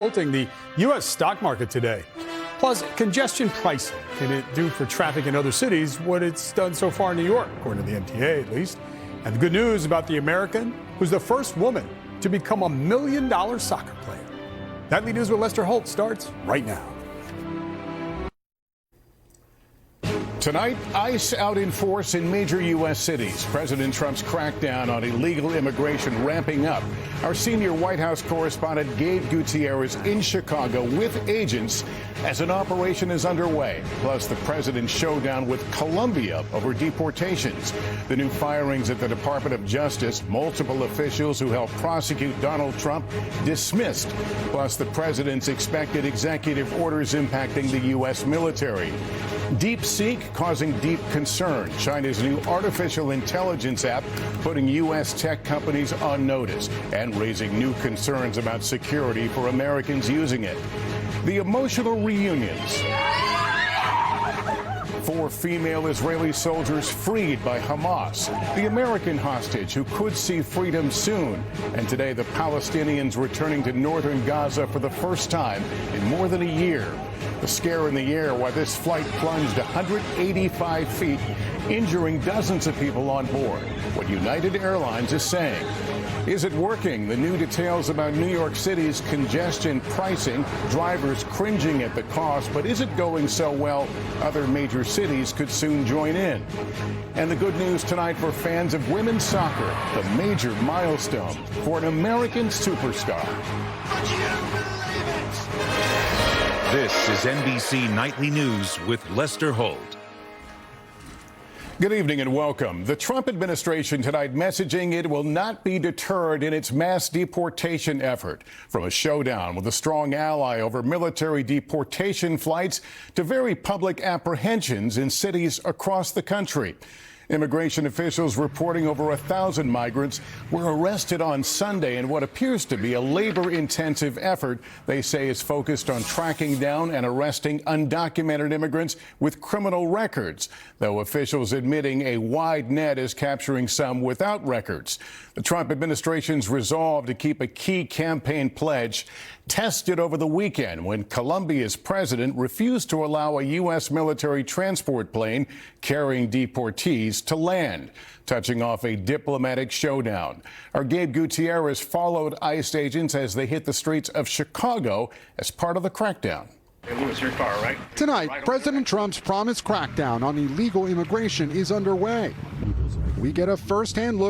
Halting the U.S. stock market today. Plus, congestion pricing. Can it do for traffic in other cities what it's done so far in New York, according to the MTA at least? And the good news about the American who's the first woman to become $1 million soccer player. Nightly News with Lester Holt starts right now. Tonight, ICE out in force in major U.S. cities. President Trump's crackdown on illegal immigration ramping up. Our senior White House correspondent Gabe Gutierrez in Chicago with agents as an operation is underway. Plus, the president's showdown with Colombia over deportations. The new firings at the Department of Justice. Multiple officials who helped prosecute Donald Trump dismissed. Plus, the president's expected executive orders impacting the U.S. military. DeepSeek causing deep concern. China's new artificial intelligence app putting U.S. tech companies on notice and raising new concerns about security for Americans using it. The emotional reunions. 4 female Israeli soldiers freed by Hamas. The American hostage who could see freedom soon. And today, the Palestinians returning to northern Gaza for the first time in more than a year. The scare in the air while this flight plunged 185 feet, injuring dozens of people on board. What United Airlines is saying. Is it working? The new details about New York City's congestion pricing, drivers cringing at the cost, but is it going so well other major cities could soon join in? And the good news tonight for fans of women's soccer, the major milestone for an American superstar. Would you believe it? This is NBC Nightly News with Lester Holt. Good evening and welcome. The Trump administration tonight messaging it will not be deterred in its mass deportation effort. From a showdown with a strong ally over military deportation flights to very public apprehensions in cities across the country. Immigration officials reporting over 1,000 migrants were arrested on Sunday in what appears to be a labor-intensive effort they say is focused on tracking down and arresting undocumented immigrants with criminal records, though officials admitting a wide net is capturing some without records. The Trump administration's resolve to keep a key campaign pledge tested over the weekend when Colombia's president refused to allow a U.S. military transport plane carrying deportees to land, touching off a diplomatic showdown. Our Gabe Gutierrez followed ICE agents as they hit the streets of Chicago as part of the crackdown. Hey, Louis, your car, right? Tonight, President Trump's promised crackdown on illegal immigration is underway. We get a first-hand look